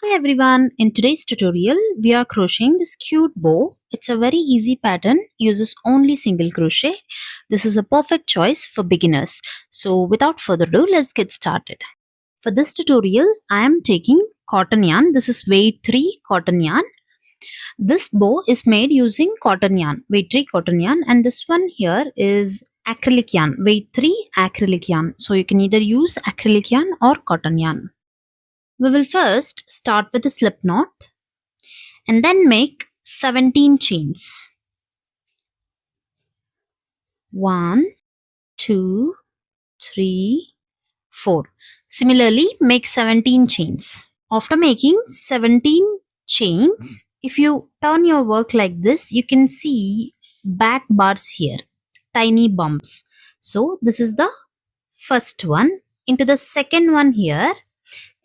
Hi everyone, in today's tutorial we are crocheting this cute bow. It's a very easy pattern, uses only single crochet. This is a perfect choice for beginners. So without further ado, let's get started. For this tutorial, I am taking cotton yarn. This is weight 3 cotton yarn. This bow is made using cotton yarn, weight 3 cotton yarn, and this one here is acrylic yarn, weight 3 acrylic yarn. So you can either use acrylic yarn or cotton yarn. We will first start with a slip knot and then make 17 chains. 1, 2, 3, 4. Similarly, make 17 chains. After making 17 chains, if you turn your work like this, you can see back bars here, tiny bumps. So this is the first one. Into the second one here,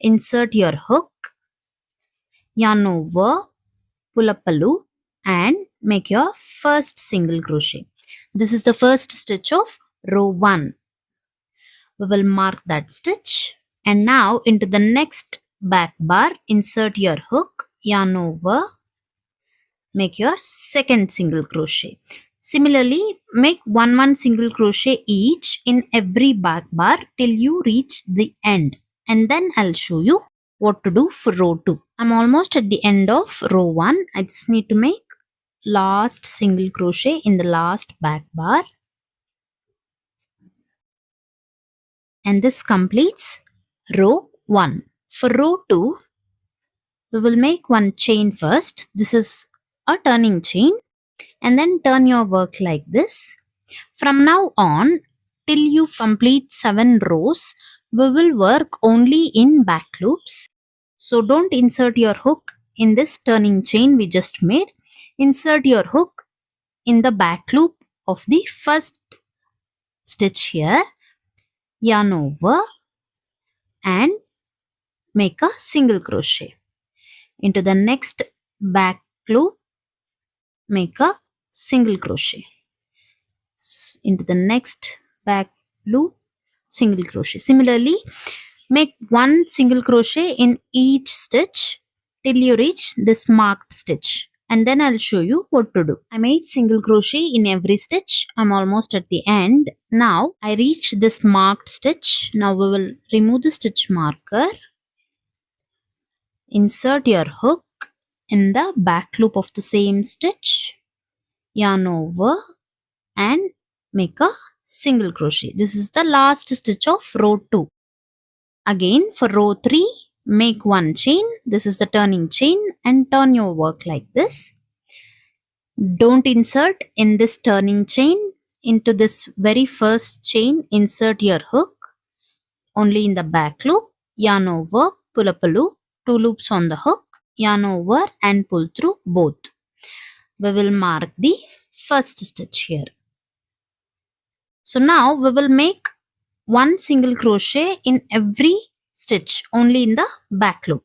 insert your hook, yarn over, pull up a loop and make your first single crochet. This is the first stitch of row 1. We will mark that stitch and now into the next back bar, insert your hook, yarn over, make your second single crochet. Similarly, make one single crochet each in every back bar till you reach the end, and then I'll show you what to do for row 2. I'm almost at the end of row 1. I just need to make last single crochet in the last back bar, and this completes row 1. For row 2, we will make one chain first. This is a turning chain, and then turn your work like this. From now on till you complete 7 rows, we will work only in back loops. So don't insert your hook in this turning chain we just made. Insert your hook in the back loop of the first stitch here, yarn over and make a single crochet. Into the next back loop, make a single crochet. Into the next back loop, single crochet. Similarly, make one single crochet in each stitch till you reach this marked stitch, and then I'll show you what to do. I made single crochet in every stitch. I'm almost at the end. Now I reach this marked stitch. Now we will remove the stitch marker, insert your hook in the back loop of the same stitch, yarn over and make a single crochet. This is the last stitch of row 2. Again for row 3, make one chain. This is the turning chain and turn your work like this. Don't insert in this turning chain. Into this very first chain, insert your hook only in the back loop, yarn over, pull up a loop, 2 loops on the hook, yarn over and pull through both. We will mark the first stitch here. So now we will make one single crochet in every stitch only in the back loop,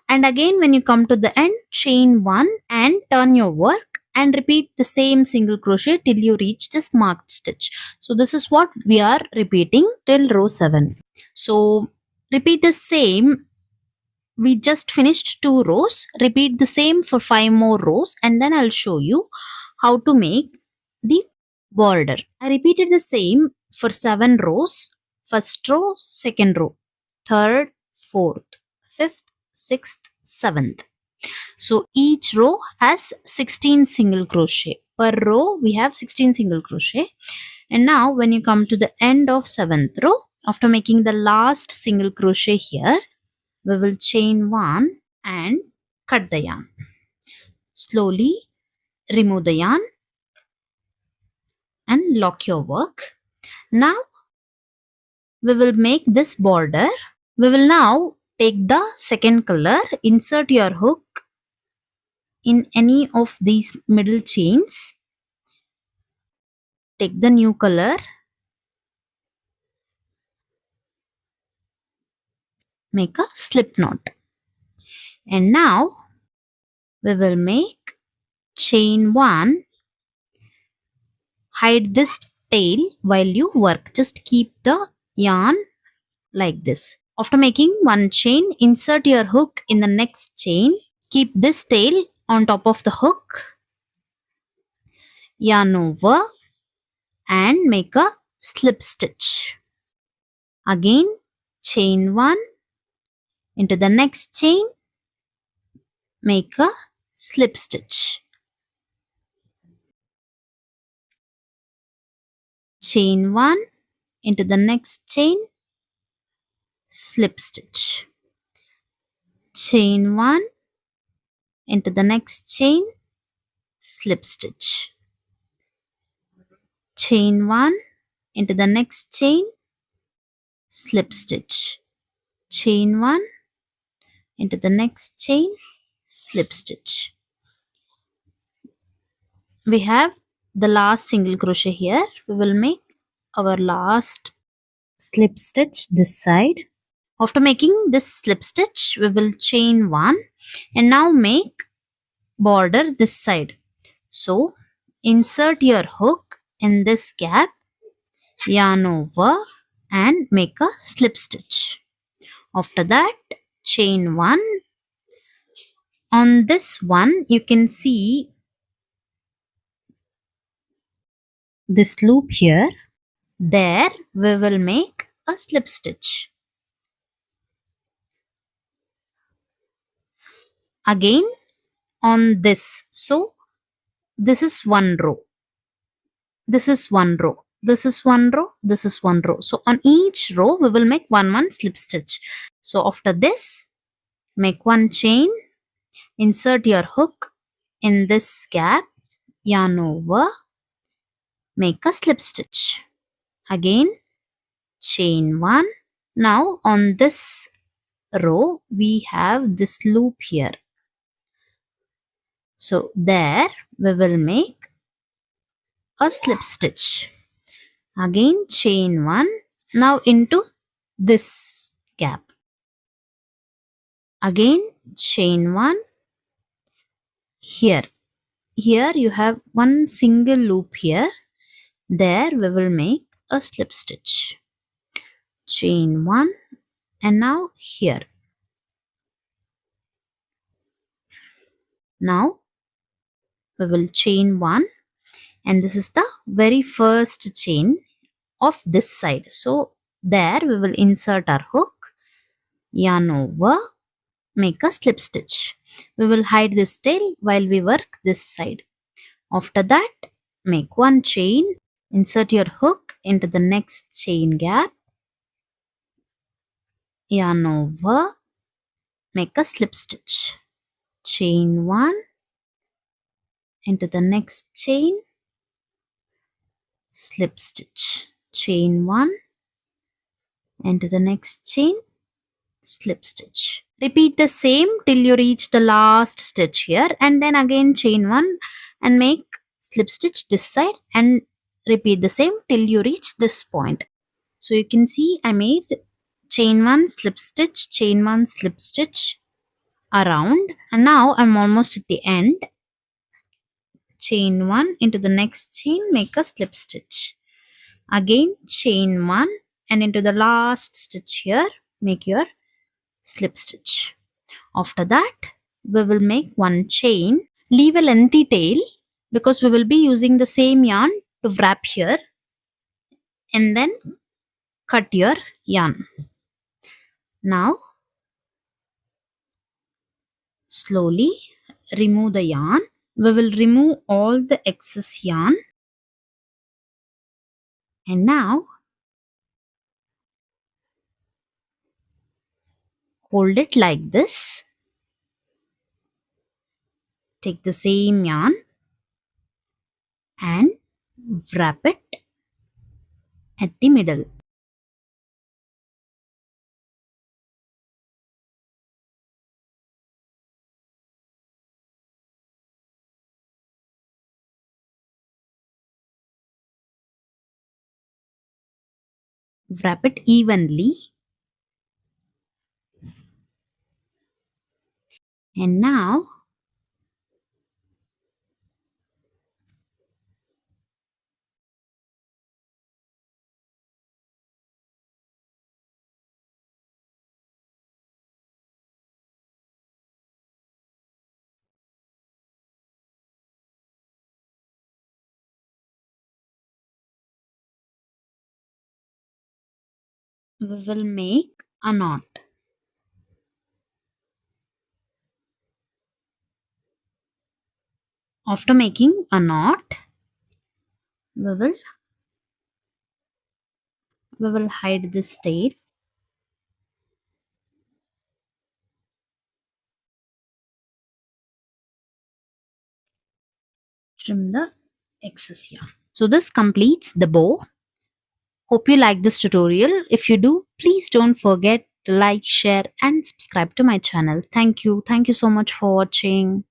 and again when you come to the end, chain 1 and turn your work and repeat the same single crochet till you reach this marked stitch. So this is what we are repeating till row 7. So repeat the same. We just finished 2 rows. Repeat the same for 5 more rows, and then I'll show you how to make the border. I repeated the same for 7 rows. First row, second row, third, fourth, fifth, sixth, 7th. So each row has 16 single crochet. Per row we have 16 single crochet. And now when you come to the end of 7th row, after making the last single crochet here, we will chain 1 and cut the yarn. Slowly remove the yarn and lock your work. Now we will make this border. We will now take the second color, insert your hook in any of these middle chains, take the new color, make a slip knot, and now we will make chain 1, hide this tail while you work. Just keep the yarn like this. After making one chain, insert your hook in the next chain. Keep this tail on top of the hook. Yarn over and make a slip stitch. Again, chain 1 into the next chain, make a slip stitch. Chain 1 into the next chain, slip stitch. Chain 1 into the next chain, slip stitch. Chain 1 into the next chain, slip stitch. Chain 1 into the next chain, slip stitch. We have the last single crochet here. We will make our last slip stitch this side. After making this slip stitch, we will chain 1 and now make border this side. So insert your hook in this gap, yarn over and make a slip stitch. After that, chain 1. On this one, you can see this loop here. There we will make a slip stitch. Again on this. So this is one row. This is one row. This is one row. This is one row. So on each row we will make one slip stitch. So after this, make one chain, insert your hook in this gap, yarn over, make a slip stitch. Again chain 1. Now on this row we have this loop here. So there we will make a slip stitch. Again chain 1. Now into this gap. Again chain 1 here. Here you have one single loop here. There we will make a slip stitch. Chain 1 and now here. Now we will chain 1 and this is the very first chain of this side. So there we will insert our hook, yarn over, make a slip stitch. We will hide this tail while we work this side. After that, make one chain, insert your hook into the next chain gap, yarn over, make a slip stitch. Chain 1 into the next chain, slip stitch. Chain 1 into the next chain, slip stitch. Repeat the same till you reach the last stitch here and then again chain 1 and make slip stitch this side and repeat the same till you reach this point. So you can see I made chain 1 slip stitch, chain 1 slip stitch around and now I'm almost at the end. Chain 1 into the next chain, make a slip stitch. Again chain 1 and into the last stitch here, make your slip stitch. After that, we will make one chain, leave a lengthy tail because we will be using the same yarn to wrap here and then cut your yarn. Now, slowly remove the yarn. We will remove all the excess yarn. And now, hold it like this. Take the same yarn and wrap it at the middle. Wrap it evenly. And now, we will make a knot. After making a knot, we will hide this tail. Trim the excess yarn. So this completes the bow. Hope you like this tutorial. If you do, please don't forget to like, share and subscribe to my channel. Thank you. Thank you so much for watching.